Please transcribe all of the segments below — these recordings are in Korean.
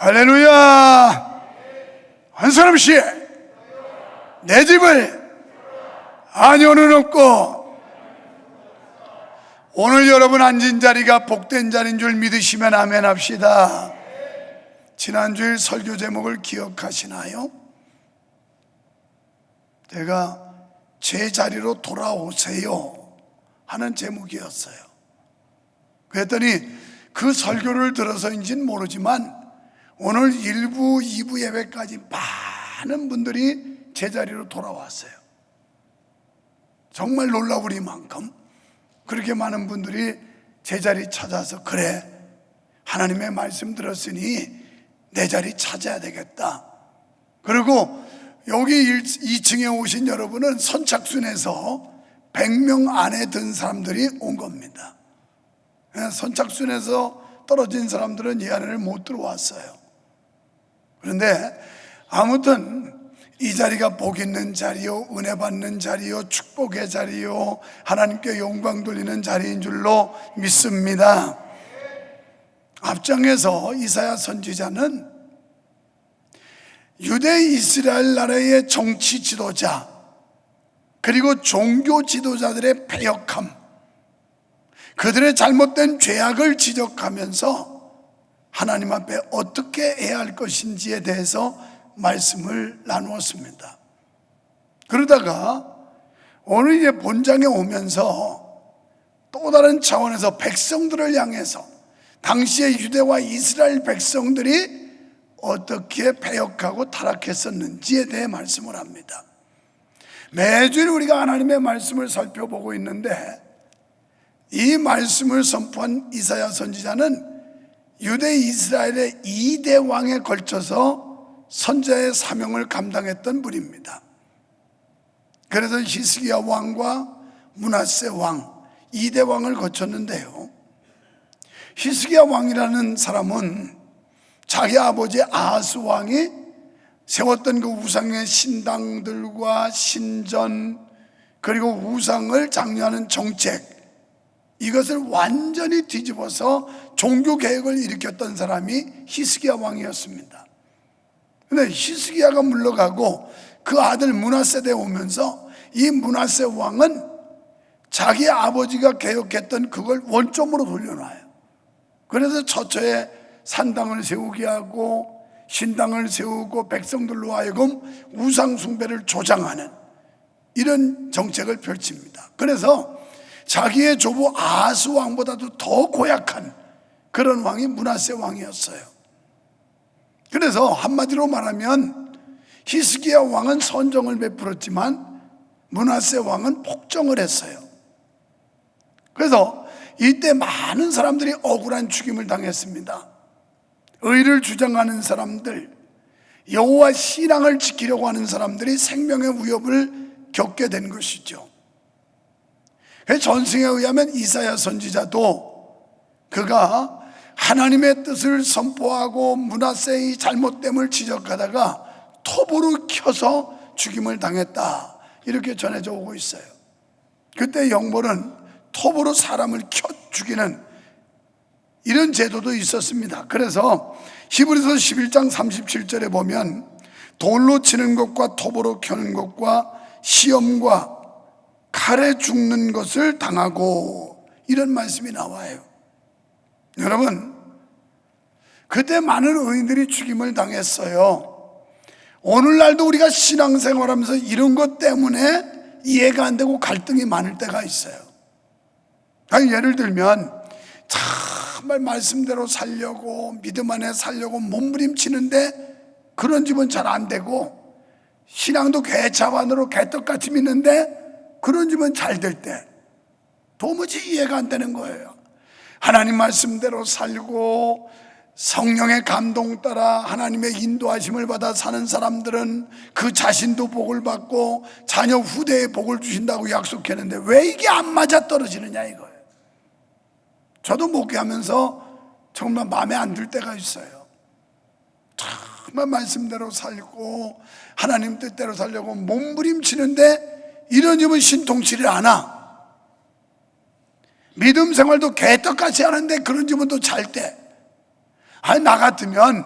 할렐루야. 한 사람씩 내 집을 아니오는 없고, 오늘 여러분 앉은 자리가 복된 자리인 줄 믿으시면 아멘 합시다. 지난주일 설교 제목을 기억하시나요? 제가 제 자리로 돌아오세요 하는 제목이었어요. 그랬더니 그 설교를 들어서인지는 모르지만 오늘 1부, 2부 예배까지 많은 분들이 제 자리로 돌아왔어요. 정말 놀라우리만큼 그렇게 많은 분들이 제 자리 찾아서, 그래, 하나님의 말씀 들었으니 내 자리 찾아야 되겠다. 그리고 여기 2층에 오신 여러분은 선착순에서 100명 안에 든 사람들이 온 겁니다. 선착순에서 떨어진 사람들은 이 안에는 못 들어왔어요. 그런데 아무튼 이 자리가 복 있는 자리요, 은혜 받는 자리요, 축복의 자리요, 하나님께 영광 돌리는 자리인 줄로 믿습니다. 앞장에서 이사야 선지자는 유대 이스라엘 나라의 정치 지도자 그리고 종교 지도자들의 패역함, 그들의 잘못된 죄악을 지적하면서 하나님 앞에 어떻게 해야 할 것인지에 대해서 말씀을 나누었습니다. 그러다가 오늘 이제 본장에 오면서 또 다른 차원에서 백성들을 향해서 당시의 유대와 이스라엘 백성들이 어떻게 패역하고 타락했었는지에 대해 말씀을 합니다. 매주일 우리가 하나님의 말씀을 살펴보고 있는데, 이 말씀을 선포한 이사야 선지자는 유대 이스라엘의 2대 왕에 걸쳐서 선지자의 사명을 감당했던 분입니다. 그래서 히스기야 왕과 므낫세 왕 2대 왕을 거쳤는데요, 히스기야 왕이라는 사람은 자기 아버지 아하스 왕이 세웠던 그 우상의 신당들과 신전, 그리고 우상을 장려하는 정책, 이것을 완전히 뒤집어서 종교개혁을 일으켰던 사람이 히스기야 왕이었습니다. 그런데 히스기야가 물러가고 그 아들 므낫세대 오면서 이 므낫세 왕은 자기 아버지가 개혁했던 그걸 원점으로 돌려놔요. 그래서 처처에 산당을 세우게 하고 신당을 세우고 백성들로 하여금 우상 숭배를 조장하는 이런 정책을 펼칩니다. 그래서 자기의 조부 아하스 왕보다도 더 고약한 그런 왕이 므낫세 왕이었어요. 그래서 한마디로 말하면 히스기야 왕은 선정을 베풀었지만 므낫세 왕은 폭정을 했어요. 그래서 이때 많은 사람들이 억울한 죽임을 당했습니다. 의를 주장하는 사람들, 여호와 신앙을 지키려고 하는 사람들이 생명의 위협을 겪게 된 것이죠. 전승에 의하면 이사야 선지자도 그가 하나님의 뜻을 선포하고 므낫세의 잘못됨을 지적하다가 톱으로 켜서 죽임을 당했다, 이렇게 전해져 오고 있어요. 그때 영벌은 톱으로 사람을 켜 죽이는 이런 제도도 있었습니다. 그래서 히브리서 11장 37절에 보면 돌로 치는 것과 톱으로 켜는 것과 시험과 칼에 죽는 것을 당하고, 이런 말씀이 나와요. 여러분, 그때 많은 의인들이 죽임을 당했어요. 오늘날도 우리가 신앙생활하면서 이런 것 때문에 이해가 안 되고 갈등이 많을 때가 있어요. 예를 들면 정말 말씀대로 살려고, 믿음 안에 살려고 몸부림치는데 그런 집은 잘 안 되고, 신앙도 개차반으로 개떡같이 믿는데 그런 집은 잘 될 때 도무지 이해가 안 되는 거예요. 하나님 말씀대로 살고 성령의 감동 따라 하나님의 인도하심을 받아 사는 사람들은 그 자신도 복을 받고 자녀 후대에 복을 주신다고 약속했는데 왜 이게 안 맞아 떨어지느냐 이거예요. 저도 목회하면서 정말 마음에 안 들 때가 있어요. 정말 말씀대로 살고 하나님 뜻대로 살려고 몸부림치는데 이런 집은 신통치를 않아. 믿음 생활도 개떡같이 하는데 그런 집은 또 잘 때, 나 같으면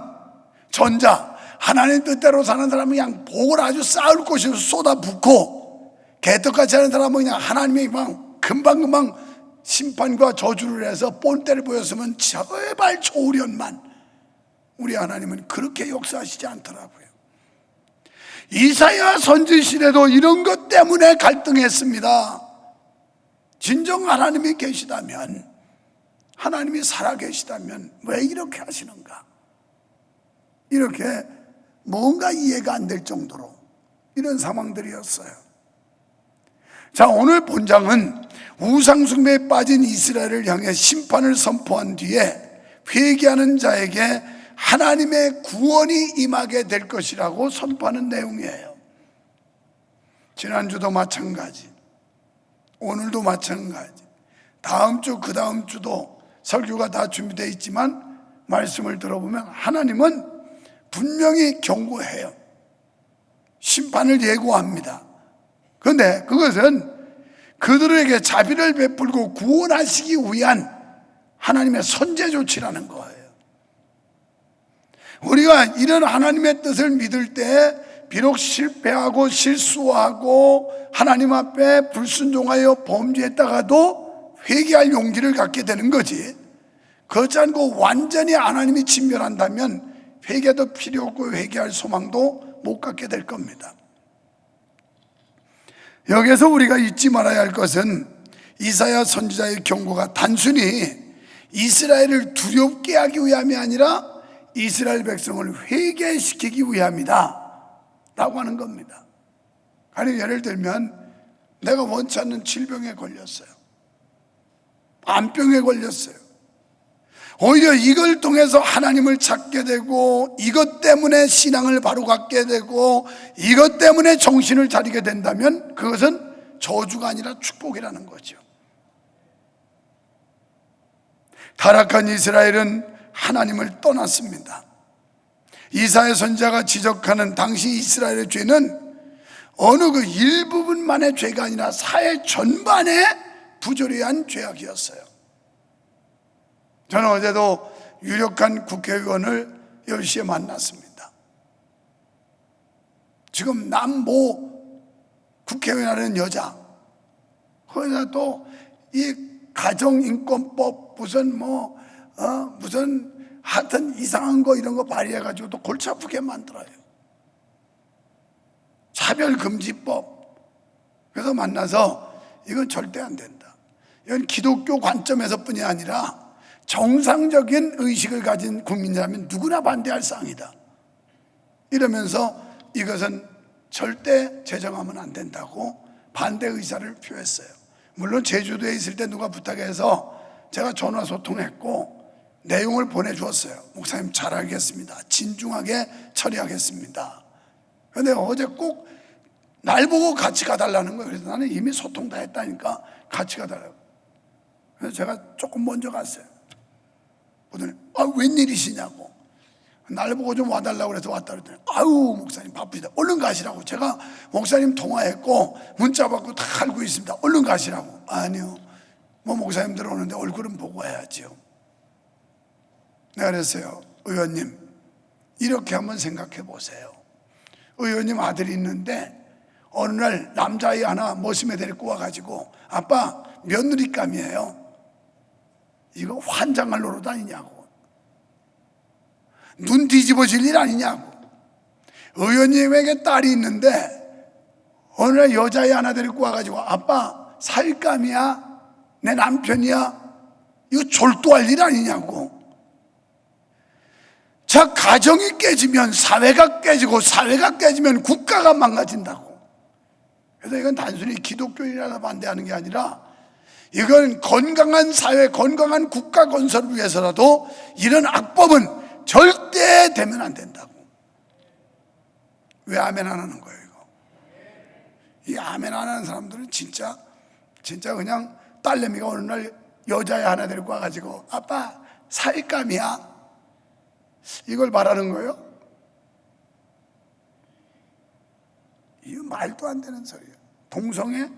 전자, 하나님 뜻대로 사는 사람은 그냥 복을 아주 쌓을 곳에서 쏟아붓고, 개떡같이 하는 사람은 그냥 하나님이 막 금방금방 심판과 저주를 해서 본때를 보였으면 제발 좋으련만, 우리 하나님은 그렇게 역사하시지 않더라고요. 이사야 선지 시대도 이런 것 때문에 갈등했습니다. 진정 하나님이 계시다면, 하나님이 살아계시다면 왜 이렇게 하시는가? 이렇게 뭔가 이해가 안 될 정도로 이런 상황들이었어요. 자, 오늘 본장은 우상숭배에 빠진 이스라엘을 향해 심판을 선포한 뒤에 회개하는 자에게 하나님의 구원이 임하게 될 것이라고 선포하는 내용이에요. 지난주도 마찬가지, 오늘도 마찬가지, 다음 주, 그 다음 주도 설교가 다 준비되어 있지만 말씀을 들어보면 하나님은 분명히 경고해요. 심판을 예고합니다. 그런데 그것은 그들에게 자비를 베풀고 구원하시기 위한 하나님의 선제 조치라는 거예요. 우리가 이런 하나님의 뜻을 믿을 때 비록 실패하고 실수하고 하나님 앞에 불순종하여 범죄했다가도 회개할 용기를 갖게 되는 거지, 그렇지 않고 완전히 하나님이 진멸한다면 회개도 필요 없고 회개할 소망도 못 갖게 될 겁니다. 여기서 우리가 잊지 말아야 할 것은 이사야 선지자의 경고가 단순히 이스라엘을 두렵게 하기 위함이 아니라 이스라엘 백성을 회개시키기 위함이다 라고 하는 겁니다. 아니, 예를 들면 내가 원치 않는 질병에 걸렸어요. 암병에 걸렸어요. 오히려 이걸 통해서 하나님을 찾게 되고, 이것 때문에 신앙을 바로 갖게 되고, 이것 때문에 정신을 차리게 된다면 그것은 저주가 아니라 축복이라는 거죠. 타락한 이스라엘은 하나님을 떠났습니다. 이사야 선지자가 지적하는 당시 이스라엘의 죄는 어느 그 일부분만의 죄가 아니라 사회 전반의 부조리한 죄악이었어요. 저는 어제도 유력한 국회의원을 10시에 만났습니다. 지금 남모 국회의원이라는 여자, 거기다 또 이 가정인권법 무슨 하여튼 이상한 거 이런 거 발의해가지고 또 골치 아프게 만들어요. 차별금지법. 그래서 만나서 이건 절대 안 된다. 이건 기독교 관점에서 뿐이 아니라 정상적인 의식을 가진 국민이라면 누구나 반대할 사항이다. 이러면서 이것은 절대 제정하면 안 된다고 반대 의사를 표했어요. 물론 제주도에 있을 때 누가 부탁해서 제가 전화 소통했고 내용을 보내주었어요. 목사님 잘 알겠습니다. 진중하게 처리하겠습니다. 그런데 어제 꼭 날 보고 같이 가달라는 거예요. 그래서 나는 이미 소통 다 했다니까 같이 가달라고. 그래서 제가 조금 먼저 갔어요. 그랬더니 웬일이시냐고, 날 보고 좀 와달라고 그래서 왔다 그랬더니 목사님 바쁘시다, 얼른 가시라고. 제가 목사님 통화했고 문자 받고 다 알고 있습니다. 얼른 가시라고. 아니요, 목사님 들어오는데 얼굴은 보고 해야지요. 내가 그랬어요. 의원님, 이렇게 한번 생각해 보세요. 의원님 아들이 있는데 어느 날 남자아이 하나 모심에 데리고 와가지고 아빠 며느리감이에요. 이거 환장할 노릇 아니냐고, 눈 뒤집어질 일 아니냐고. 의원님에게 딸이 있는데 어느 날 여자아이 하나 데리고 와가지고 아빠 사윗감이야, 내 남편이야, 이거 졸도할 일 아니냐고. 자, 가정이 깨지면 사회가 깨지고, 사회가 깨지면 국가가 망가진다고. 그래서 이건 단순히 기독교인이라서 반대하는 게 아니라 이건 건강한 사회, 건강한 국가 건설을 위해서라도 이런 악법은 절대 되면 안 된다고. 왜 아멘 안 하는 거예요, 이거? 이 아멘 안 하는 사람들은 진짜 그냥 딸내미가 어느 날 여자애 하나 데리고 와가지고 아빠 사윗감이야, 이걸 말하는 거예요? 이거 말도 안 되는 소리예요. 동성애?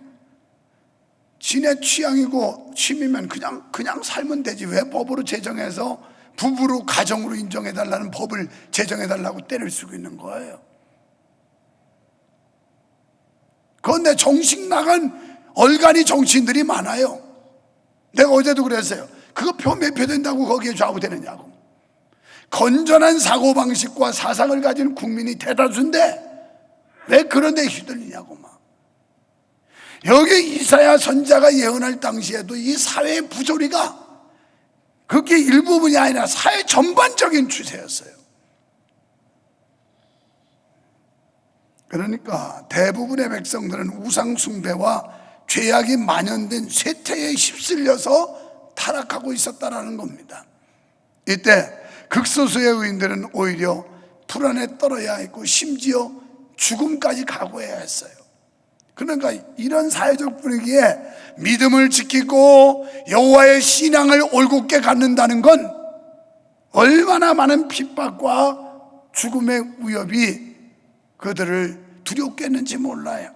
지네 취향이고 취미면 그냥 살면 되지. 왜 법으로 제정해서 부부로 가정으로 인정해달라는 법을 제정해달라고 때를 쓰고 있는 거예요. 그런데 정신 나간 얼간이 정치인들이 많아요. 내가 어제도 그랬어요. 그거 표 몇 표 된다고 거기에 좌우되느냐고. 건전한 사고방식과 사상을 가진 국민이 대다수인데 왜 그런 데 휘둘리냐고 막. 여기 이사야 선지자가 예언할 당시에도 이 사회의 부조리가 그게 일부분이 아니라 사회 전반적인 추세였어요. 그러니까 대부분의 백성들은 우상숭배와 죄악이 만연된 쇠퇴에 휩쓸려서 타락하고 있었다는 겁니다. 이때 극소수의 의인들은 오히려 불안에 떨어야 했고 심지어 죽음까지 각오해야 했어요. 그러니까 이런 사회적 분위기에 믿음을 지키고 여호와의 신앙을 올곧게 갖는다는 건 얼마나 많은 핍박과 죽음의 위협이 그들을 두렵게 했는지 몰라요.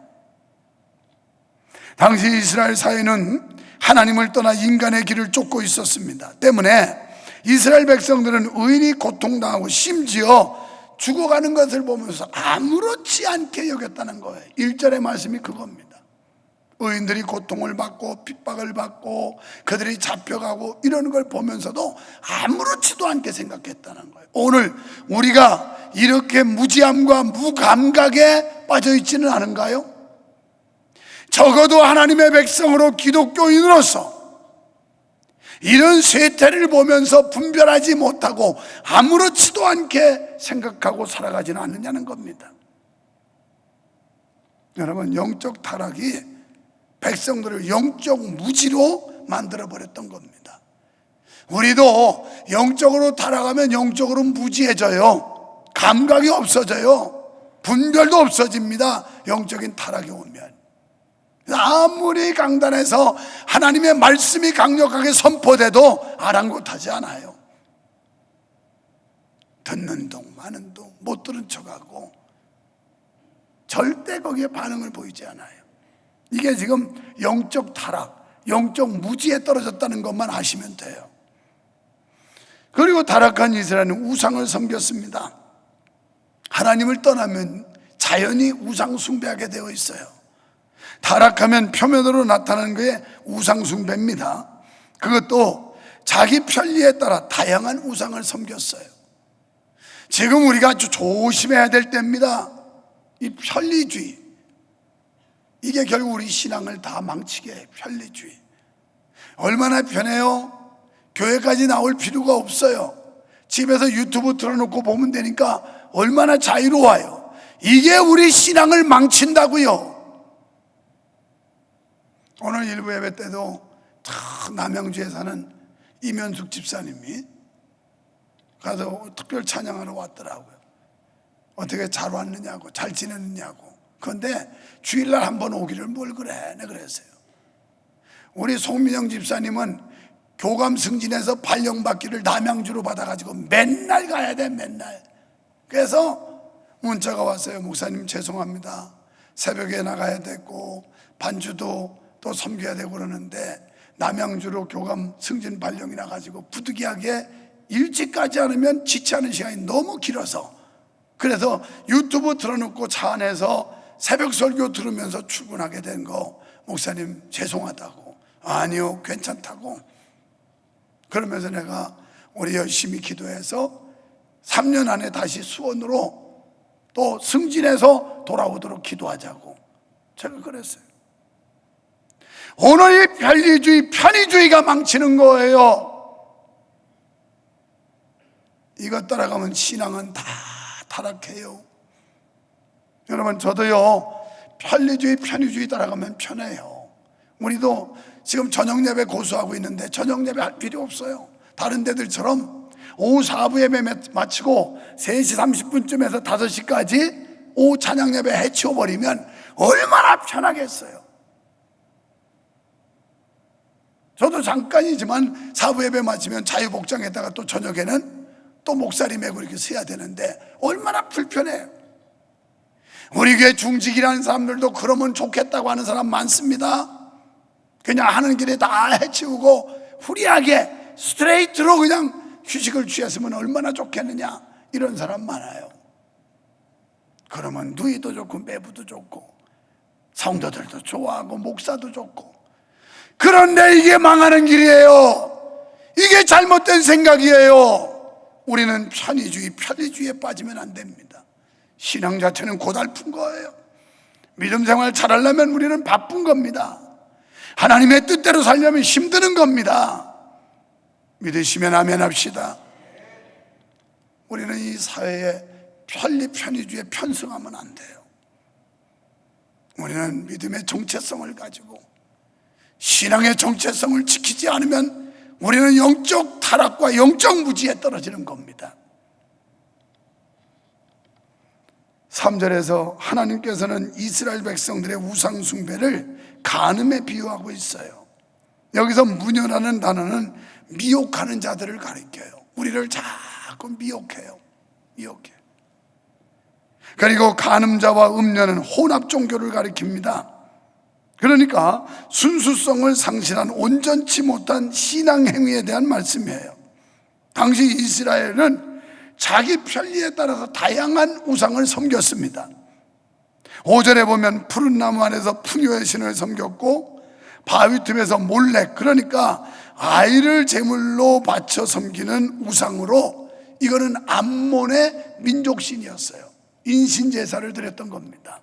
당시 이스라엘 사회는 하나님을 떠나 인간의 길을 쫓고 있었습니다. 때문에 이스라엘 백성들은 의인이 고통당하고 심지어 죽어가는 것을 보면서 아무렇지 않게 여겼다는 거예요. 1절의 말씀이 그겁니다. 의인들이 고통을 받고 핍박을 받고 그들이 잡혀가고 이러는 걸 보면서도 아무렇지도 않게 생각했다는 거예요. 오늘 우리가 이렇게 무지함과 무감각에 빠져 있지는 않은가요? 적어도 하나님의 백성으로 기독교인으로서 이런 쇠퇴를 보면서 분별하지 못하고 아무렇지도 않게 생각하고 살아가지는 않느냐는 겁니다. 여러분, 영적 타락이 백성들을 영적 무지로 만들어버렸던 겁니다. 우리도 영적으로 타락하면 영적으로 무지해져요. 감각이 없어져요. 분별도 없어집니다. 영적인 타락이 오면. 아무리 강단에서 하나님의 말씀이 강력하게 선포돼도 아랑곳하지 않아요. 듣는 동 마는 동 못 들은 척하고 절대 거기에 반응을 보이지 않아요. 이게 지금 영적 타락, 영적 무지에 떨어졌다는 것만 아시면 돼요. 그리고 타락한 이스라엘은 우상을 섬겼습니다. 하나님을 떠나면 자연히 우상 숭배하게 되어 있어요. 타락하면 표면으로 나타나는 게 우상 숭배입니다. 그것도 자기 편리에 따라 다양한 우상을 섬겼어요. 지금 우리가 아주 조심해야 될 때입니다. 이 편리주의, 이게 결국 우리 신앙을 다 망치게 해요. 편리주의. 얼마나 편해요? 교회까지 나올 필요가 없어요. 집에서 유튜브 틀어놓고 보면 되니까 얼마나 자유로워요. 이게 우리 신앙을 망친다고요. 오늘 일부 예배 때도 남양주에 사는 이면숙 집사님이 가서 특별 찬양하러 왔더라고요. 어떻게 잘 왔느냐고, 잘 지냈느냐고. 그런데 주일날 한번 오기를 뭘 그래, 내 그랬어요. 우리 송민영 집사님은 교감 승진해서 발령받기를 남양주로 받아가지고 맨날 가야 돼, 맨날. 그래서 문자가 왔어요. 목사님 죄송합니다. 새벽에 나가야 되고 반주도 또 섬겨야 되고 그러는데 남양주로 교감 승진 발령이나 가지고 부득이하게 일찍 가지 않으면 지체하는 시간이 너무 길어서, 그래서 유튜브 틀어놓고 차 안에서 새벽 설교 들으면서 출근하게 된 거 목사님 죄송하다고. 아니요, 괜찮다고. 그러면서 내가 우리 열심히 기도해서 3년 안에 다시 수원으로 또 승진해서 돌아오도록 기도하자고 제가 그랬어요. 오늘 이 편리주의, 편의주의가 망치는 거예요. 이것 따라가면 신앙은 다 타락해요. 여러분, 저도요, 편리주의, 편의주의 따라가면 편해요. 우리도 지금 저녁 예배 고수하고 있는데 저녁 예배 할 필요 없어요. 다른 데들처럼 오후 4부 예배 마치고 3시 30분쯤에서 5시까지 오후 찬양 예배 해치워버리면 얼마나 편하겠어요. 저도 잠깐이지만 4부 예배 마치면 자유복장에다가 또 저녁에는 또 목사리 메고 이렇게 서야 되는데 얼마나 불편해요. 우리 교회 중직이라는 사람들도 그러면 좋겠다고 하는 사람 많습니다. 그냥 하는 길에 다 해치우고 후리하게 스트레이트로 그냥 휴식을 취했으면 얼마나 좋겠느냐, 이런 사람 많아요. 그러면 누이도 좋고 매부도 좋고 성도들도 좋아하고 목사도 좋고. 그런데 이게 망하는 길이에요. 이게 잘못된 생각이에요. 우리는 편리주의에 빠지면 안 됩니다. 신앙 자체는 고달픈 거예요. 믿음 생활 잘하려면 우리는 바쁜 겁니다. 하나님의 뜻대로 살려면 힘드는 겁니다. 믿으시면 아멘 합시다. 우리는 이 사회에 편리주의에 편승하면 안 돼요. 우리는 믿음의 정체성을 가지고 신앙의 정체성을 지키지 않으면 우리는 영적 타락과 영적 무지에 떨어지는 겁니다. 3절에서 하나님께서는 이스라엘 백성들의 우상 숭배를 간음에 비유하고 있어요. 여기서 무녀라는 단어는 미혹하는 자들을 가리켜요. 우리를 자꾸 미혹해요. 그리고 간음자와 음녀는 혼합 종교를 가리킵니다. 그러니까 순수성을 상실한 온전치 못한 신앙 행위에 대한 말씀이에요. 당시 이스라엘은 자기 편리에 따라서 다양한 우상을 섬겼습니다. 5절에 보면 푸른 나무 안에서 푸녀의 신을 섬겼고 바위 틈에서 몰렉, 그러니까 아이를 제물로 바쳐 섬기는 우상으로, 이거는 암몬의 민족신이었어요. 인신제사를 드렸던 겁니다.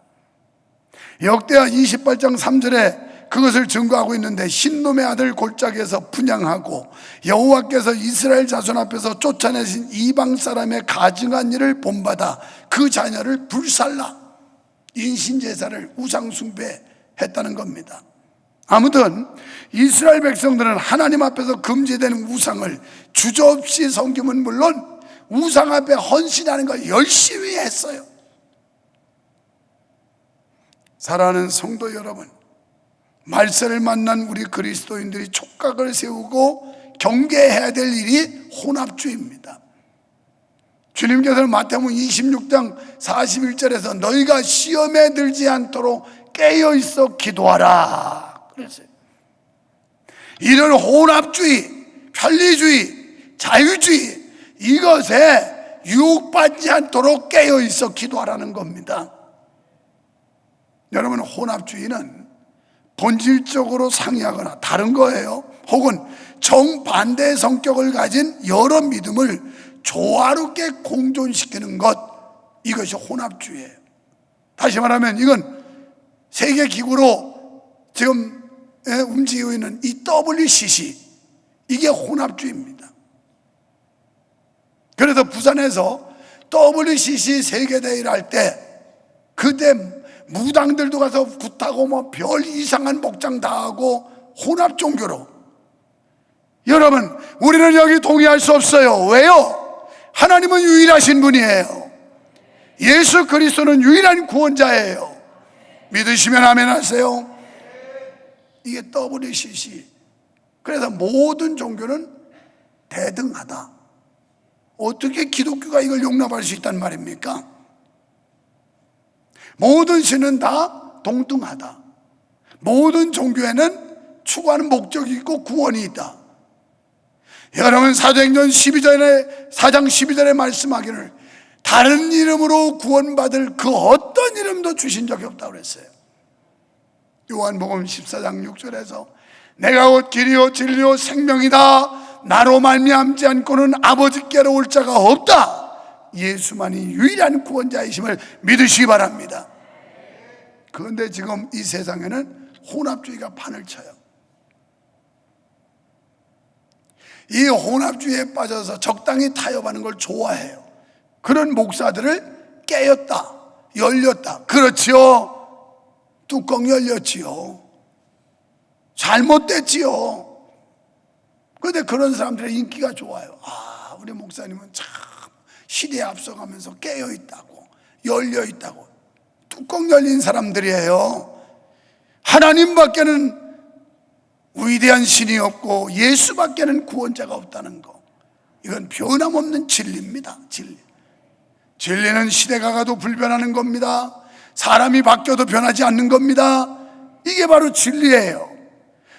역대하 28장 3절에 그것을 증거하고 있는데, 신놈의 아들 골짜기에서 분향하고 여호와께서 이스라엘 자손 앞에서 쫓아내신 이방 사람의 가증한 일을 본받아 그 자녀를 불살라, 인신제사를 우상숭배했다는 겁니다. 아무튼 이스라엘 백성들은 하나님 앞에서 금지된 우상을 주저없이 섬김은 물론 우상 앞에 헌신하는 걸 열심히 했어요. 사랑하는 성도 여러분, 말세를 만난 우리 그리스도인들이 촉각을 세우고 경계해야 될 일이 혼합주의입니다. 주님께서는 마태복음 26장 41절에서 너희가 시험에 들지 않도록 깨어있어 기도하라 그랬어요. 이런 혼합주의, 편리주의, 자유주의, 이것에 유혹받지 않도록 깨어있어 기도하라는 겁니다. 여러분, 혼합주의는 본질적으로 상이하거나 다른 거예요. 혹은 정반대의 성격을 가진 여러 믿음을 조화롭게 공존시키는 것, 이것이 혼합주의예요. 다시 말하면 이건 세계기구로 지금 움직이고 있는 이 WCC, 이게 혼합주의입니다. 그래서 부산에서 WCC 세계대회를 할 때 그때 무당들도 가서 굿하고 뭐 별 이상한 복장 다 하고 혼합 종교로. 여러분, 우리는 여기 동의할 수 없어요. 왜요? 하나님은 유일하신 분이에요. 예수 그리스도는 유일한 구원자예요. 믿으시면 아멘 하세요. 이게 WCC. 그래서 모든 종교는 대등하다. 어떻게 기독교가 이걸 용납할 수 있단 말입니까? 모든 신은 다 동등하다. 모든 종교에는 추구하는 목적이 있고 구원이 있다. 여러분, 사도행전 4장 12절에 말씀하기를 다른 이름으로 구원받을 그 어떤 이름도 주신 적이 없다고 그랬어요. 요한복음 14장 6절에서 내가 곧 길이요 진리요 생명이다, 나로 말미암지 않고는 아버지께로 올 자가 없다. 예수만이 유일한 구원자이심을 믿으시기 바랍니다. 그런데 지금 이 세상에는 혼합주의가 판을 쳐요. 이 혼합주의에 빠져서 적당히 타협하는 걸 좋아해요. 그런 목사들을 깨었다, 열렸다. 그렇지요, 뚜껑 열렸지요, 잘못됐지요. 그런데 그런 사람들의 인기가 좋아요. 아, 우리 목사님은 참 시대에 앞서가면서 깨어있다고, 열려있다고. 뚜껑 열린 사람들이에요. 하나님밖에는 위대한 신이 없고 예수밖에는 구원자가 없다는 거, 이건 변함없는 진리입니다. 진리는 시대가 가도 불변하는 겁니다. 사람이 바뀌어도 변하지 않는 겁니다. 이게 바로 진리예요.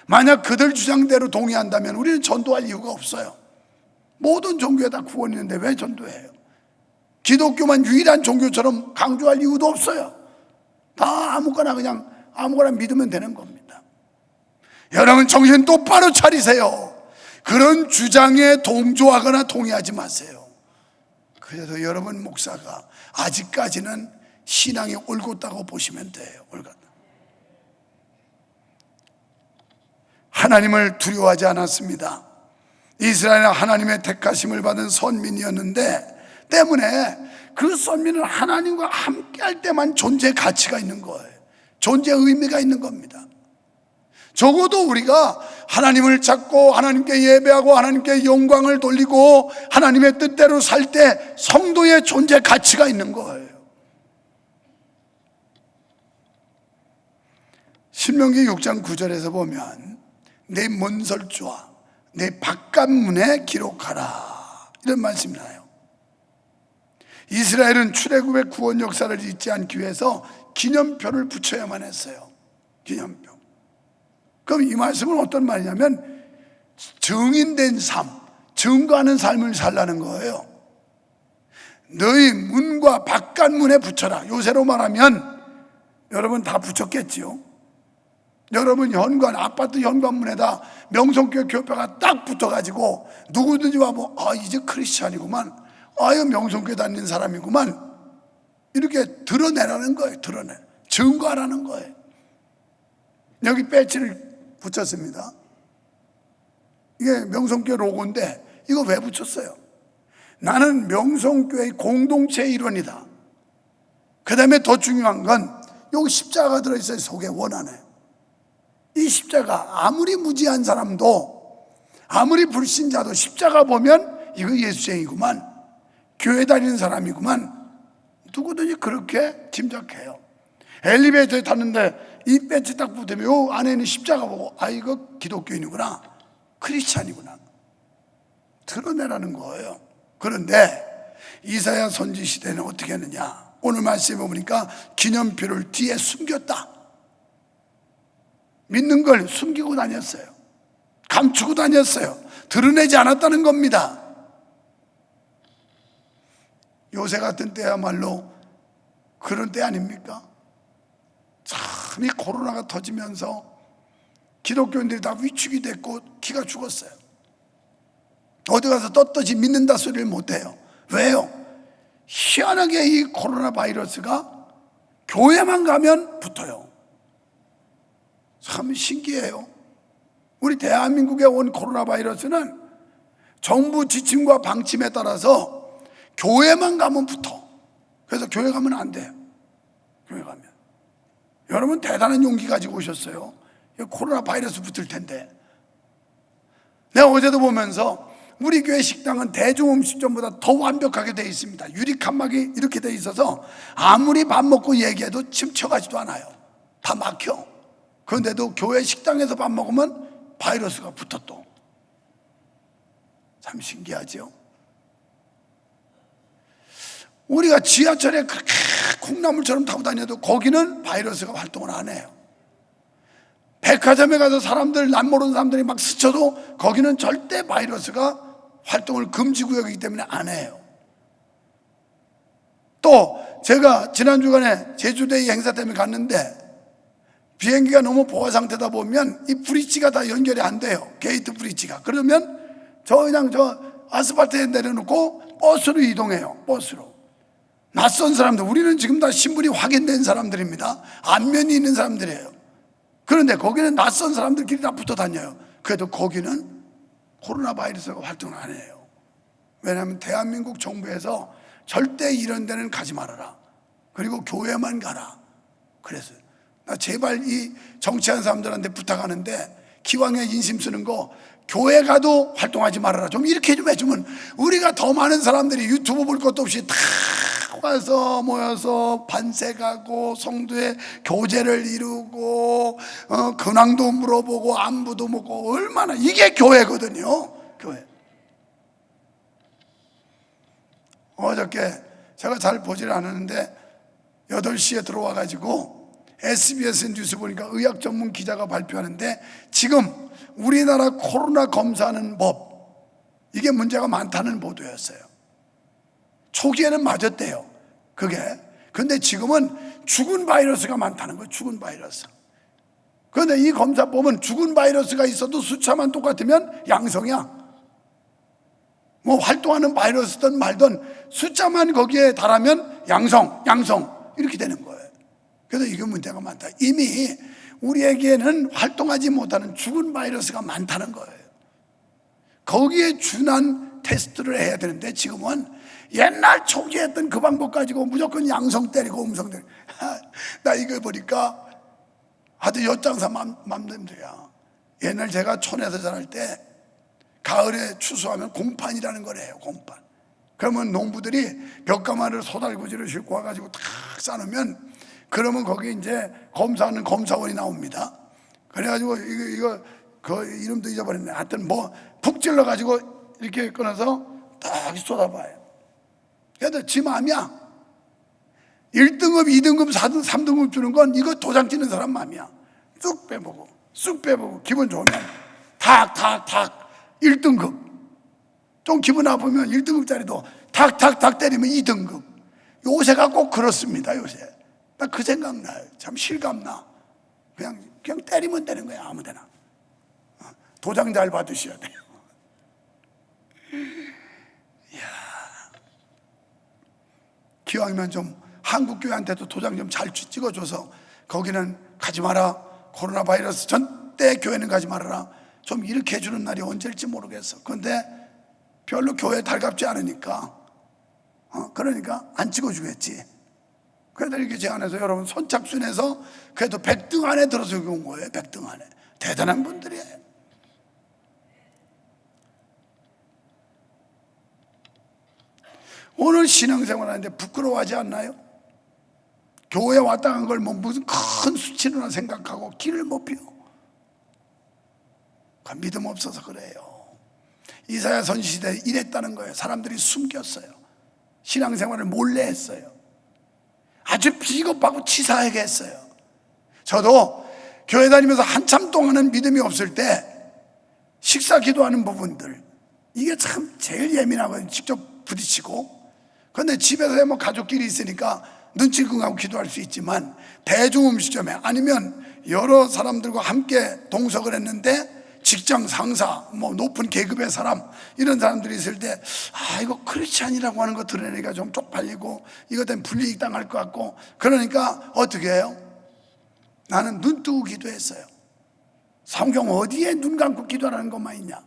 만약 그들 주장대로 동의한다면 우리는 전도할 이유가 없어요. 모든 종교에 다 구원이 있는데 왜 전도해요? 기독교만 유일한 종교처럼 강조할 이유도 없어요. 다 아무거나 믿으면 되는 겁니다. 여러분 정신 똑바로 차리세요. 그런 주장에 동조하거나 동의하지 마세요. 그래도 여러분 목사가 아직까지는 신앙이 옳았다고 보시면 돼요. 옳았다. 하나님을 두려워하지 않았습니다. 이스라엘은 하나님의 택하심을 받은 선민이었는데 때문에 그 선민은 하나님과 함께 할 때만 존재의 가치가 있는 거예요. 존재의 의미가 있는 겁니다. 적어도 우리가 하나님을 찾고 하나님께 예배하고 하나님께 영광을 돌리고 하나님의 뜻대로 살 때 성도의 존재 가치가 있는 거예요. 신명기 6장 9절에서 보면 내 문설주와 내 바깥문에 기록하라 이런 말씀이 나요. 이스라엘은 출애굽의 구원 역사를 잊지 않기 위해서 기념표를 붙여야만 했어요. 기념표. 그럼 이 말씀은 어떤 말이냐면 증인된 삶, 증거하는 삶을 살라는 거예요. 너희 문과 바깥문에 붙여라. 요새로 말하면 여러분 다 붙였겠지요. 여러분 현관, 아파트 현관문에다 명성교회 교표가 딱 붙어가지고 누구든지 와보 이제 크리스찬이구만, 이거 명성교회 다니는 사람이구만, 이렇게 드러내라는 거예요. 증거하라는 거예요. 여기 배지를 붙였습니다. 이게 명성교회 로고인데 이거 왜 붙였어요? 나는 명성교회의 공동체의 일원이다. 그 다음에 더 중요한 건 여기 십자가가 들어있어요. 속에 원안에. 이 십자가 아무리 무지한 사람도 아무리 불신자도 십자가 보면 이거 예수쟁이구만, 교회 다니는 사람이구만, 누구든지 그렇게 짐작해요. 엘리베이터에 탔는데 이 배지 딱 붙으면 요 안에는 십자가 보고 이거 기독교인이구나, 크리스찬이구나 드러내라는 거예요. 그런데 이사야 선지 시대는 어떻게 했느냐? 오늘 말씀해 보니까 기념표를 뒤에 숨겼다. 믿는 걸 숨기고 다녔어요. 감추고 다녔어요. 드러내지 않았다는 겁니다. 요새 같은 때야말로 그런 때 아닙니까? 참 이 코로나가 터지면서 기독교인들이 다 위축이 됐고 기가 죽었어요. 어디 가서 떳떳이 믿는다 소리를 못해요. 왜요? 희한하게 이 코로나 바이러스가 교회만 가면 붙어요. 참 신기해요. 우리 대한민국에 온 코로나 바이러스는 정부 지침과 방침에 따라서 교회만 가면 붙어. 그래서 교회 가면 안 돼요. 교회 가면. 여러분 대단한 용기 가지고 오셨어요. 코로나 바이러스 붙을 텐데. 내가 어제도 보면서 우리 교회 식당은 대중음식점보다 더 완벽하게 되어 있습니다. 유리 칸막이 이렇게 되어 있어서 아무리 밥 먹고 얘기해도 침쳐가지도 않아요. 다 막혀. 그런데도 교회 식당에서 밥 먹으면 바이러스가 붙어 또. 참 신기하죠. 우리가 지하철에 그렇게 콩나물처럼 타고 다녀도 거기는 바이러스가 활동을 안 해요. 백화점에 가서 사람들, 남 모르는 사람들이 막 스쳐도 거기는 절대 바이러스가 활동을 금지구역이기 때문에 안 해요. 또 제가 지난 주간에 제주데이 행사 때문에 갔는데 비행기가 너무 보아 상태다 보면 이 브릿지가 다 연결이 안 돼요. 게이트 브릿지가. 그러면 그냥 아스팔트에 내려놓고 버스로 이동해요. 버스로. 낯선 사람들, 우리는 지금 다 신분이 확인된 사람들입니다. 안면이 있는 사람들이에요. 그런데 거기는 낯선 사람들끼리 다 붙어 다녀요. 그래도 거기는 코로나 바이러스가 활동을 안 해요. 왜냐하면 대한민국 정부에서 절대 이런 데는 가지 말아라. 그리고 교회만 가라. 그래서 나 제발 이 정치하는 사람들한테 부탁하는데 기왕에 인심 쓰는 거 교회 가도 활동하지 말아라. 좀 이렇게 좀 해주면 우리가 더 많은 사람들이 유튜브 볼 것도 없이 다 와서 모여서 반세가고 성도의 교제를 이루고 근황도 물어보고 안부도 묻고 얼마나 이게 교회거든요. 교회. 어저께 제가 잘 보질 않았는데 8시에 들어와 가지고 SBS 뉴스 보니까 의학 전문 기자가 발표하는데 지금 우리나라 코로나 검사하는 법 이게 문제가 많다는 보도였어요. 초기에는 맞았대요, 그게. 근데 지금은 죽은 바이러스가 많다는 거예요. 죽은 바이러스. 그런데 이 검사 보면 죽은 바이러스가 있어도 숫자만 똑같으면 양성이야. 뭐 활동하는 바이러스든 말든 숫자만 거기에 달하면 양성 이렇게 되는 거예요. 그래서 이게 문제가 많다. 이미 우리에게는 활동하지 못하는 죽은 바이러스가 많다는 거예요. 거기에 준한 테스트를 해야 되는데 지금은 옛날 초기에 했던 그 방법 가지고 무조건 양성 때리고 음성 때리고 나 이거 보니까 하여튼 엿장사 맘대로야. 옛날 제가 촌에서 자랄 때 가을에 추수하면 공판이라는 걸 해요. 공판. 그러면 농부들이 벽가마를 소달구지를 싣고 와가지고 탁 싸놓으면 그러면 거기 이제 검사하는 검사원이 나옵니다. 그래가지고 이거 그 이름도 잊어버렸네. 하여튼 뭐 푹 찔러가지고 이렇게 끊어서 딱 쏟아봐요. 그래도 지 마음이야. 1등급, 2등급, 4등급, 3등급 주는 건 이거 도장 찍는 사람 마음이야. 쑥 빼보고 기분 좋으면 탁 1등급. 좀 기분 나쁘면 1등급짜리도 탁 때리면 2등급. 요새가 꼭 그렇습니다. 요새 나 그 생각나요. 참 실감나. 그냥 때리면 되는 거야. 아무데나. 도장 잘 받으셔야 돼요. 이야. 기왕이면 좀 한국교회한테도 도장 좀 잘 찍어줘서 거기는 가지 마라. 코로나 바이러스 전대 교회는 가지 말아라. 좀 이렇게 해주는 날이 언제일지 모르겠어. 그런데 별로 교회 달갑지 않으니까 그러니까 안 찍어주겠지. 그래도 이렇게 제안해서 여러분 선착순에서 그래도 100등 안에 들어서 온 거예요. 100등 안에. 대단한 분들이에요. 오늘 신앙생활 하는데 부끄러워하지 않나요? 교회 왔다 간 걸 뭐 무슨 큰 수치로나 생각하고 길을 못 피워. 믿음 없어서 그래요. 이사야 선지시대에 이랬다는 거예요. 사람들이 숨겼어요. 신앙생활을 몰래 했어요. 아주 비겁하고 치사하게 했어요. 저도 교회 다니면서 한참 동안은 믿음이 없을 때 식사 기도하는 부분들 이게 참 제일 예민하거든요. 직접 부딪히고. 그런데 집에서 뭐 가족끼리 있으니까 눈치를 기도할 수 있지만 대중음식점에 아니면 여러 사람들과 함께 동석을 했는데 직장 상사, 뭐 높은 계급의 사람 이런 사람들이 있을 때 이거 크리스찬이라고 하는 거 들으니까 좀 쪽팔리고 이것 때문에 불이익 당할 것 같고 그러니까 어떻게 해요? 나는 눈 뜨고 기도했어요. 성경 어디에 눈 감고 기도하라는 것만 있냐?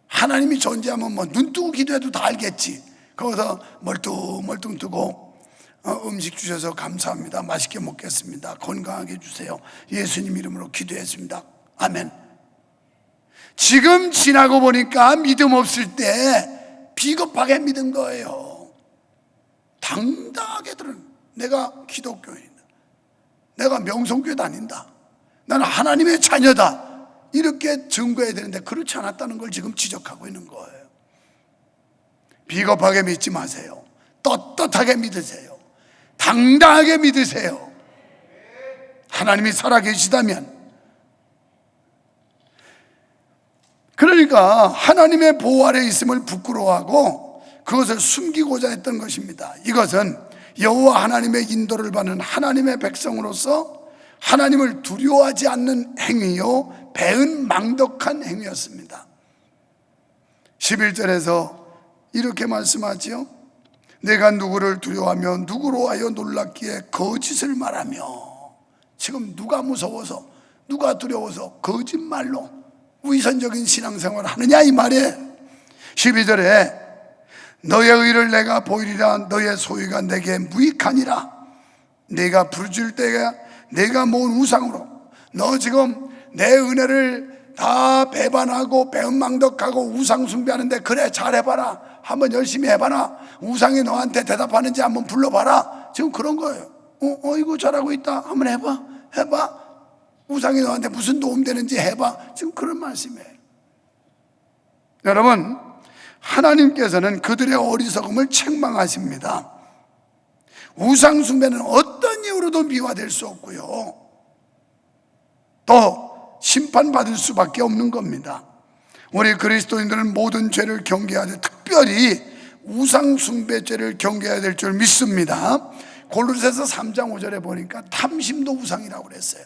하나님이 존재하면 뭐 눈 뜨고 기도해도 다 알겠지. 거기서 멀뚱 뜨고 음식 주셔서 감사합니다. 맛있게 먹겠습니다. 건강하게 해주세요. 예수님 이름으로 기도했습니다. 아멘. 지금 지나고 보니까 믿음 없을 때 비겁하게 믿은 거예요. 당당하게 들은 내가 기독교인이다. 내가 명성교회 다닌다. 나는 하나님의 자녀다. 이렇게 증거해야 되는데 그렇지 않았다는 걸 지금 지적하고 있는 거예요. 비겁하게 믿지 마세요. 떳떳하게 믿으세요. 당당하게 믿으세요. 하나님이 살아계시다면. 그러니까 하나님의 보호 아래 있음을 부끄러워하고 그것을 숨기고자 했던 것입니다. 이것은 여호와 하나님의 인도를 받는 하나님의 백성으로서 하나님을 두려워하지 않는 행위요 배은망덕한 행위였습니다. 11절에서 이렇게 말씀하지요. 내가 누구를 두려워하며 누구로 하여 놀랍기에 거짓을 말하며. 지금 누가 무서워서 누가 두려워서 거짓말로 위선적인 신앙생활을 하느냐 이 말이에요. 12절에 너의 의를 내가 보이리라. 너의 소유가 내게 무익하니라. 내가 부르짖을 때에 내가 모은 우상으로 너 지금 내 은혜를 다 배반하고 배은망덕하고 우상 숭배하는데 그래 잘해봐라. 한번 열심히 해봐라. 우상이 너한테 대답하는지 한번 불러봐라. 지금 그런 거예요. 이거 잘하고 있다. 한번 해봐. 우상이 너한테 무슨 도움 되는지 해봐. 지금 그런 말씀이에요. 여러분, 하나님께서는 그들의 어리석음을 책망하십니다. 우상 숭배는 어떤 이유로도 미화될 수 없고요, 또 심판받을 수밖에 없는 겁니다. 우리 그리스도인들은 모든 죄를 경계해야 돼. 특별히 우상 숭배죄를 경계해야 될 줄 믿습니다. 골로새서 3장 5절에 보니까 탐심도 우상이라고 그랬어요.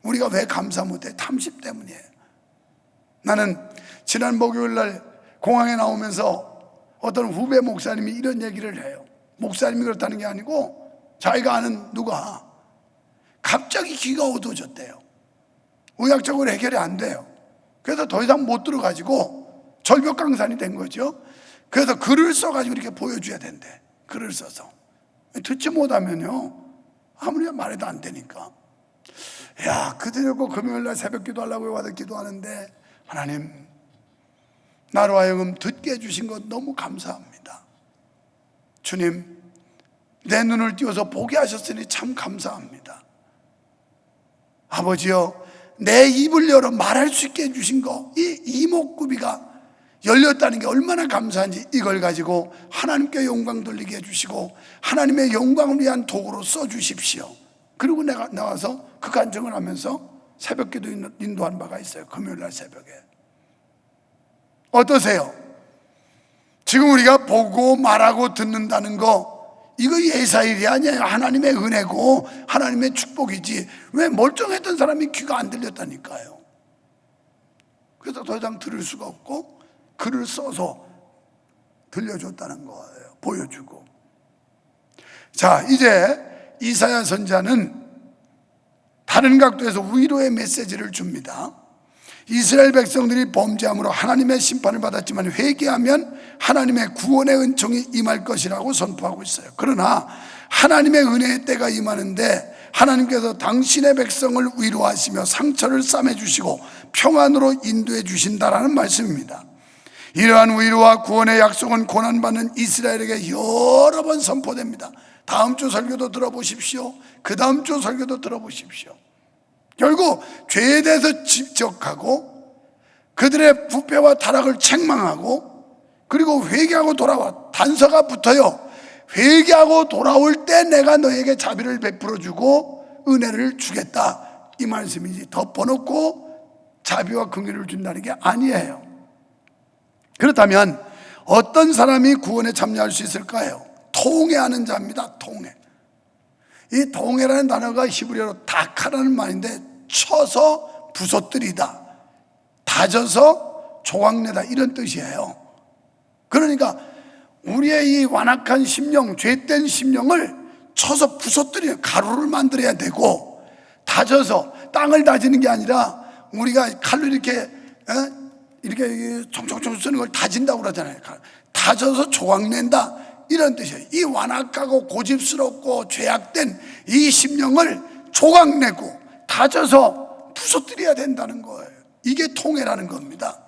우리가 왜 감사 못해? 탐심 때문이에요. 나는 지난 목요일 날 공항에 나오면서 어떤 후배 목사님이 이런 얘기를 해요. 목사님이 그렇다는 게 아니고 자기가 아는 누가 갑자기 귀가 어두워졌대요. 의학적으로 해결이 안 돼요. 그래서 더 이상 못 들어가지고 절벽강산이 된 거죠. 그래서 글을 써가지고 이렇게 보여줘야 된대. 글을 써서. 듣지 못하면요 아무리 말해도 안 되니까. 야, 그대로 금요일날 새벽 기도하려고 와서 기도하는데 하나님, 나로 하여금 듣게 해주신 것 너무 감사합니다. 주님, 내 눈을 띄워서 보게 하셨으니 참 감사합니다. 아버지여, 내 입을 열어 말할 수 있게 해주신 거, 이 이목구비가 열렸다는 게 얼마나 감사한지 이걸 가지고 하나님께 영광 돌리게 해주시고 하나님의 영광을 위한 도구로 써주십시오. 그리고 내가 나와서 그 간증을 하면서 새벽 기도 인도한 바가 있어요. 금요일날 새벽에. 어떠세요? 지금 우리가 보고 말하고 듣는다는 거, 이거 예사일이 아니에요. 하나님의 은혜고 하나님의 축복이지. 왜 멀쩡했던 사람이 귀가 안 들렸다니까요. 그래서 더 이상 들을 수가 없고 글을 써서 들려줬다는 거예요. 보여주고. 자, 이제 이사야 선지자는 다른 각도에서 위로의 메시지를 줍니다. 이스라엘 백성들이 범죄함으로 하나님의 심판을 받았지만 회개하면 하나님의 구원의 은총이 임할 것이라고 선포하고 있어요. 그러나 하나님의 은혜의 때가 임하는데 하나님께서 당신의 백성을 위로하시며 상처를 싸매주시고 평안으로 인도해 주신다라는 말씀입니다. 이러한 위로와 구원의 약속은 고난받는 이스라엘에게 여러 번 선포됩니다. 다음 주 설교도 들어보십시오. 그 다음 주 설교도 들어보십시오. 결국 죄에 대해서 지적하고 그들의 부패와 타락을 책망하고 그리고 회개하고 돌아와. 단서가 붙어요. 회개하고 돌아올 때 내가 너에게 자비를 베풀어 주고 은혜를 주겠다, 이 말씀이지 덮어놓고 자비와 긍휼을 준다는 게 아니에요. 그렇다면 어떤 사람이 구원에 참여할 수 있을까요? 통회하는 자입니다. 통회. 이 통회라는 단어가 히브리어로 다카라는 말인데 쳐서 부서뜨리다, 다져서 조각내다, 이런 뜻이에요. 그러니까 우리의 이 완악한 심령, 죄된 심령을 쳐서 부서뜨리는, 가루를 만들어야 되고, 다져서 땅을 다지는 게 아니라 우리가 칼로 이렇게 총총총 쓰는 걸 다진다고 그러잖아요. 다져서 조각낸다, 이런 뜻이에요. 이 완악하고 고집스럽고 죄악된 이 심령을 조각내고 다져서 부서뜨려야 된다는 거예요. 이게 통회라는 겁니다.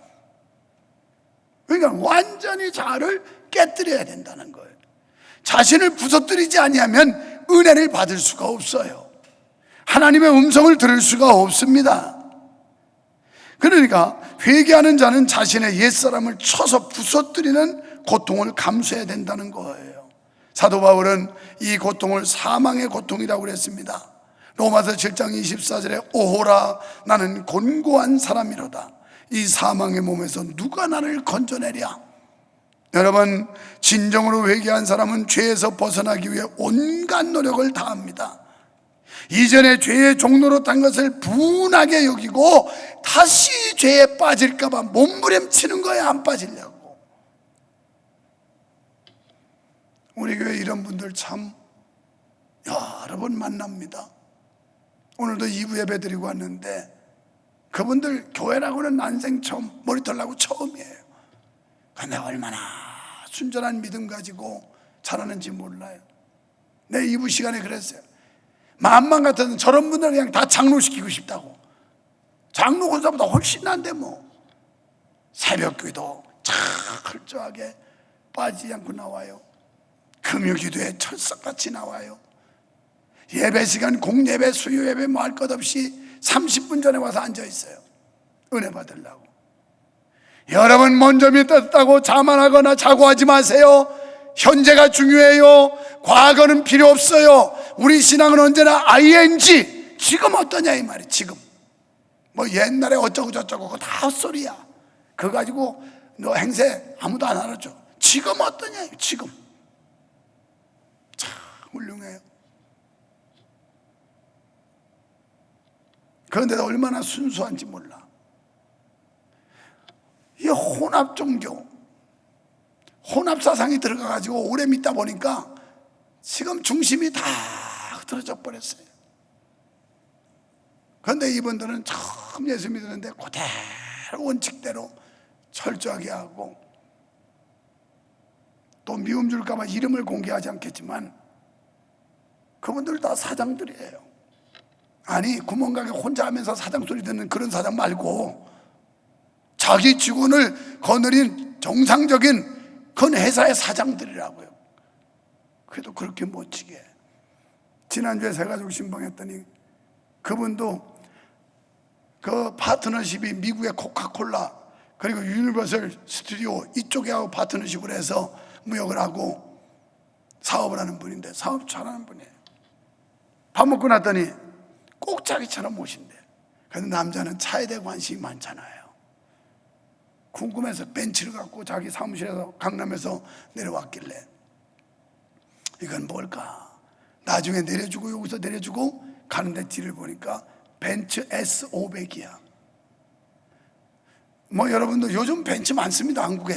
그러니까 완전히 자아를 깨뜨려야 된다는 거예요. 자신을 부서뜨리지 아니하면 은혜를 받을 수가 없어요. 하나님의 음성을 들을 수가 없습니다. 그러니까 회개하는 자는 자신의 옛사람을 쳐서 부서뜨리는 고통을 감수해야 된다는 거예요. 사도 바울은 이 고통을 사망의 고통이라고 그랬습니다. 로마서 7장 24절에 오호라, 나는 곤고한 사람이로다. 이 사망의 몸에서 누가 나를 건져내랴. 여러분, 진정으로 회개한 사람은 죄에서 벗어나기 위해 온갖 노력을 다합니다. 이전에 죄의 종로로 탄 것을 분하게 여기고 다시 죄에 빠질까 봐 몸부림치는 거야, 안 빠지려고. 우리 교회 이런 분들 참 여러 번 만납니다. 오늘도 2부 예배 드리고 왔는데 그분들 교회라고는 난생 처음, 머리털나고 처음이에요. 근데 얼마나 순전한 믿음 가지고 자라는지 몰라요. 내 2부 시간에 그랬어요. 마음만 같아서는 저런 분들 그냥 다 장로시키고 싶다고. 장로 권사보다 훨씬 난데 뭐. 새벽기도 철저하게 빠지지 않고 나와요. 금요기도에 철석같이 나와요. 예배 시간 공예배, 수요예배 뭐 할 것 없이 30분 전에 와서 앉아 있어요. 은혜 받으려고. 여러분, 먼저 믿었다고 자만하거나 자고하지 마세요. 현재가 중요해요. 과거는 필요 없어요. 우리 신앙은 언제나 ing, 지금 어떠냐 이 말이. 지금 뭐 옛날에 어쩌고 저쩌고 그거 다 헛소리야. 그거 가지고 너 행세 아무도 안 알아줘. 지금 어떠냐? 지금 참 훌륭해요. 그런데 얼마나 순수한지 몰라. 이 혼합 종교, 혼합 사상이 들어가가지고 오래 믿다 보니까 지금 중심이 다 흐트러져 버렸어요. 그런데 이분들은 처음 예수 믿었는데 그대로 원칙대로 철저하게 하고, 또 미움 줄까봐 이름을 공개하지 않겠지만 그분들 다 사장들이에요. 아니, 구멍가게 혼자 하면서 사장 소리 듣는 그런 사장 말고 자기 직원을 거느린 정상적인 그건 회사의 사장들이라고요. 그래도 그렇게 멋지게. 지난주에 새가족 신방했더니 그분도 그 파트너십이 미국의 코카콜라 그리고 유니버설 스튜디오 이쪽에 하고 파트너십을 해서 무역을 하고 사업을 하는 분인데, 사업 잘하는 분이에요. 밥 먹고 났더니 꼭 자기처럼 모신대. 그런데 남자는 차에 대해 관심이 많잖아요. 궁금해서 벤츠를 갖고 자기 사무실에서 강남에서 내려왔길래 이건 뭘까? 나중에 내려주고 여기서 내려주고 가는데 뒤를 보니까 벤츠 S500이야. 뭐 여러분도 요즘 벤츠 많습니다, 한국에.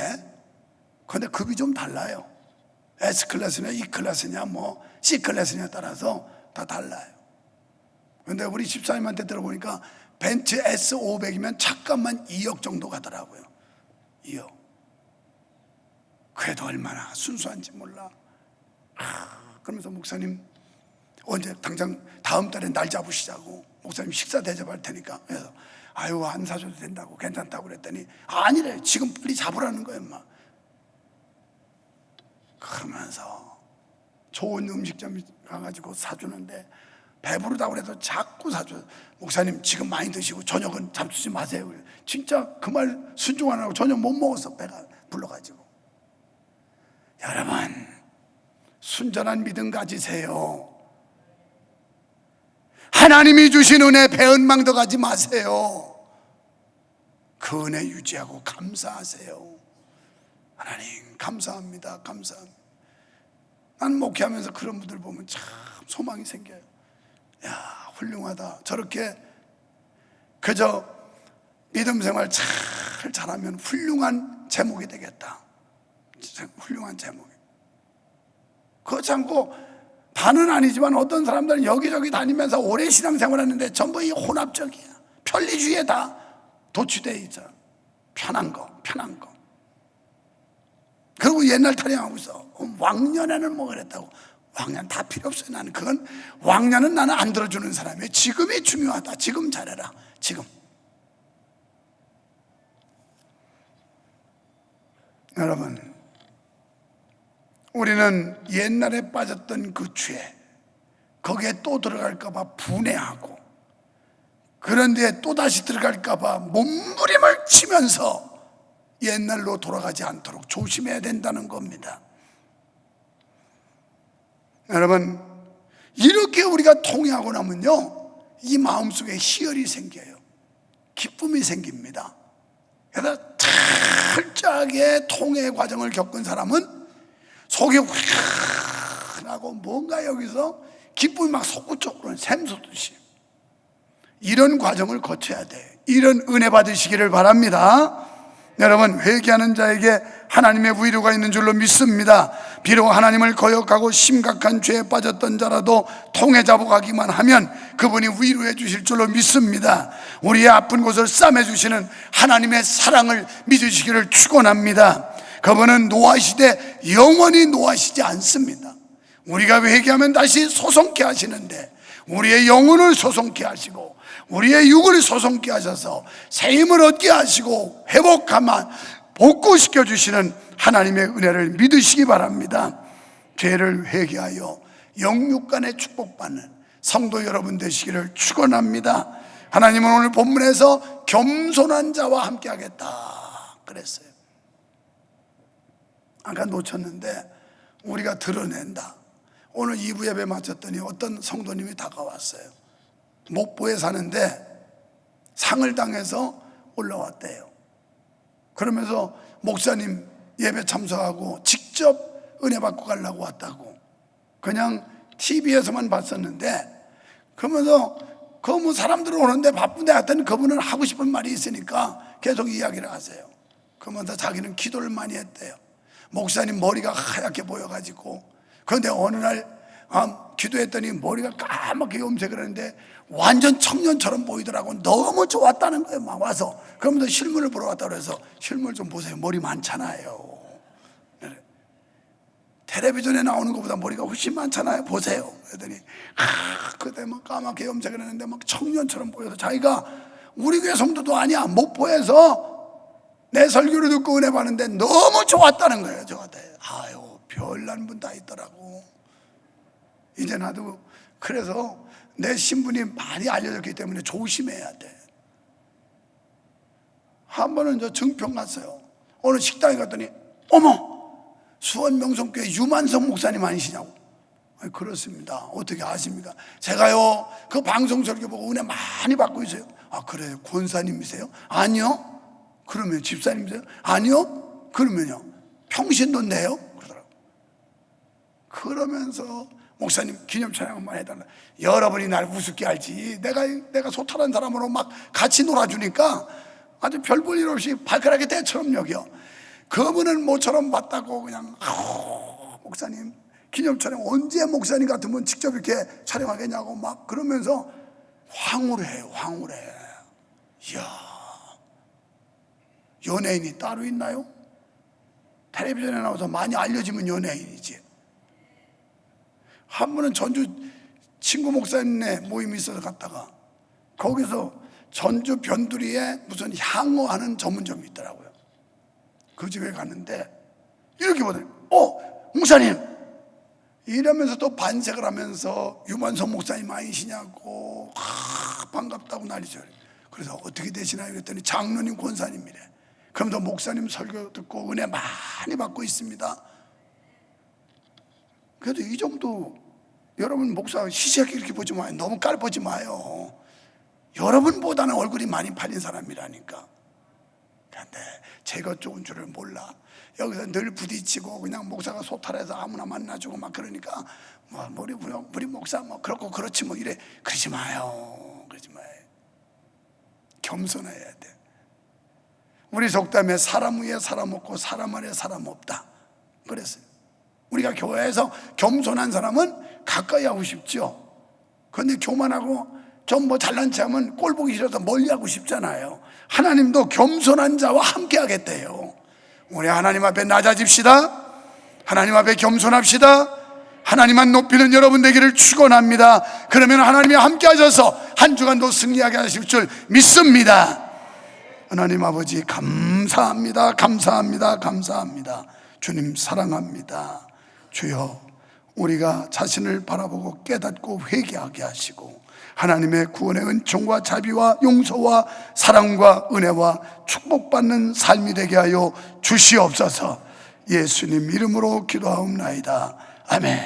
그런데 급이 좀 달라요. S클래스냐 E클래스냐 뭐 C클래스냐에 따라서 다 달라요. 그런데 우리 집사님한테 들어보니까 벤츠 S500이면 차값만 2억 정도 가더라고요. 2억. 그래도 얼마나 순수한지 몰라. 그러면서 목사님 언제 당장 다음 달에 날 잡으시자고, 목사님 식사 대접할 테니까. 그래서 아유 안 사줘도 된다고, 괜찮다고 그랬더니 아니래, 지금 빨리 잡으라는 거예요 막. 그러면서 좋은 음식점 가가지고 사주는데 배부르다고 그래도 자꾸 사줘. 목사님 지금 많이 드시고 저녁은 잡수지 마세요. 진짜 그 말 순종 안 하고 저녁 못 먹었어, 배가 불러가지고. 여러분, 순전한 믿음 가지세요. 하나님이 주신 은혜 배은망덕 하지 마세요. 그 은혜 유지하고 감사하세요. 하나님 감사합니다, 감사합니다. 난 목회하면서 그런 분들 보면 참 소망이 생겨요. 야, 훌륭하다. 저렇게 그저 믿음 생활 잘 잘하면 훌륭한 제목이 되겠다. 훌륭한 제목이. 그렇지 않고 다는 아니지만 어떤 사람들은 여기저기 다니면서 오래 신앙생활했는데 전부 이 혼합적이야. 편리주의에 다 도취되어 있어. 편한 거. 그리고 옛날 타령하고 있어. 왕년에는 뭐 그랬다고. 왕년 다 필요 없어요. 나는 그건, 왕년은 나는 안 들어주는 사람이에요. 지금이 중요하다. 지금 잘해라. 지금. 여러분, 우리는 옛날에 빠졌던 그 죄, 거기에 또 들어갈까봐 분해하고, 그런데 또다시 들어갈까봐 몸부림을 치면서 옛날로 돌아가지 않도록 조심해야 된다는 겁니다. 여러분, 이렇게 우리가 통회하고 나면요, 이 마음속에 희열이 생겨요. 기쁨이 생깁니다. 그래서 철저하게 통회 과정을 겪은 사람은 속이 후련하고 뭔가 여기서 기쁨이 막 솟구쳐 샘솟듯이, 이런 과정을 거쳐야 돼. 이런 은혜 받으시기를 바랍니다. 여러분, 회개하는 자에게 하나님의 위로가 있는 줄로 믿습니다. 비록 하나님을 거역하고 심각한 죄에 빠졌던 자라도 통해 잡아가기만 하면 그분이 위로해 주실 줄로 믿습니다. 우리의 아픈 곳을 싸매 주시는 하나님의 사랑을 믿으시기를 축원합니다. 그분은 노하시되 영원히 노하시지 않습니다. 우리가 회개하면 다시 소송케 하시는데, 우리의 영혼을 소송케 하시고 우리의 육을 소송케 하셔서 새 힘을 얻게 하시고 회복하만 복구시켜 주시는 하나님의 은혜를 믿으시기 바랍니다. 죄를 회개하여 영육간에 축복받는 성도 여러분 되시기를 축원합니다. 하나님은 오늘 본문에서 겸손한 자와 함께 하겠다 그랬어요. 아까 놓쳤는데 우리가 드러낸다. 오늘 2부 예배 마쳤더니 어떤 성도님이 다가왔어요. 목포에 사는데 상을 당해서 올라왔대요. 그러면서 목사님 예배 참석하고 직접 은혜 받고 가려고 왔다고. 그냥 TV에서만 봤었는데, 그러면서 그 뭐 사람들 오는데 바쁜데 하여튼 그분은 하고 싶은 말이 있으니까 계속 이야기를 하세요. 그러면서 자기는 기도를 많이 했대요. 목사님 머리가 하얗게 보여가지고. 그런데 어느 날 기도했더니 머리가 까맣게 염색을 했는데 완전 청년처럼 보이더라고. 너무 좋았다는 거예요. 막 와서. 그러면서 실물을 보러 왔다고 그래서 실물 좀 보세요. 머리 많잖아요. 텔레비전에 나오는 것보다 머리가 훨씬 많잖아요. 보세요. 그랬더니 그때 막 까맣게 염색을 했는데 막 청년처럼 보여서 자기가 우리 교회 성도도 아니야. 목포에서 내 설교를 듣고 은혜 받는데 너무 좋았다는 거예요. 저한테. 아유, 별난 분 다 있더라고. 이제 나도 그래서 내 신분이 많이 알려졌기 때문에 조심해야 돼. 한 번은 저 증평 갔어요. 어느 식당에 갔더니 어머, 수원명성교회 유만성 목사님 아니시냐고. 아니, 그렇습니다. 어떻게 아십니까? 제가요 그 방송 설교 보고 은혜 많이 받고 있어요. 아, 그래요? 권사님이세요? 아니요. 그러면 집사님이세요? 아니요. 그러면요 평신도 내요? 그러더라고요. 그러면서 목사님 기념 촬영 한번 해달라. 여러분이 날 우습게 알지. 내가 소탈한 사람으로 막 같이 놀아주니까 아주 별 볼 일 없이 발가락에 때처럼 여겨. 그분은 모처럼 봤다고 그냥 목사님 기념 촬영 언제 목사님 같으면 직접 이렇게 촬영하겠냐고 막 그러면서 황홀해요. 황홀해. 이야, 연예인이 따로 있나요? 텔레비전에 나와서 많이 알려지면 연예인이지. 한 번은 전주 친구 목사님네 모임이 있어서 갔다가 거기서 전주 변두리에 무슨 향어하는 전문점이 있더라고요. 그 집에 갔는데 이렇게 보더니 목사님 이러면서 또 반색을 하면서 유만성 목사님 아니시냐고 반갑다고 난리죠. 그래서 어떻게 되시나요? 그랬더니 장로님 권사님이래. 그럼 더 목사님 설교 듣고 은혜 많이 받고 있습니다. 그래도 이 정도 여러분 목사 시시하게 이렇게 보지 마요. 너무 깔보지 마요. 여러분보다는 얼굴이 많이 팔린 사람이라니까. 그런데 제가 좋은 줄을 몰라. 여기서 늘 부딪히고 그냥 목사가 소탈해서 아무나 만나주고 막 그러니까 뭐 우리 목사 뭐 그렇고 그렇지 뭐 이래. 그러지 마요. 그러지 마요. 겸손해야 돼. 우리 속담에 사람 위에 사람 없고 사람 아래 사람 없다 그랬어요. 우리가 교회에서 겸손한 사람은 가까이 하고 싶죠. 그런데 교만하고 좀 뭐 잘난 체 하면 꼴 보기 싫어서 멀리 하고 싶잖아요. 하나님도 겸손한 자와 함께 하겠대요. 우리 하나님 앞에 낮아집시다. 하나님 앞에 겸손합시다. 하나님만 높이는 여러분 되기를 축원합니다. 그러면 하나님이 함께 하셔서 한 주간도 승리하게 하실 줄 믿습니다. 하나님 아버지 감사합니다. 감사합니다. 감사합니다. 주님 사랑합니다. 주여, 우리가 자신을 바라보고 깨닫고 회개하게 하시고 하나님의 구원의 은총과 자비와 용서와 사랑과 은혜와 축복받는 삶이 되게 하여 주시옵소서. 예수님 이름으로 기도하옵나이다. 아멘.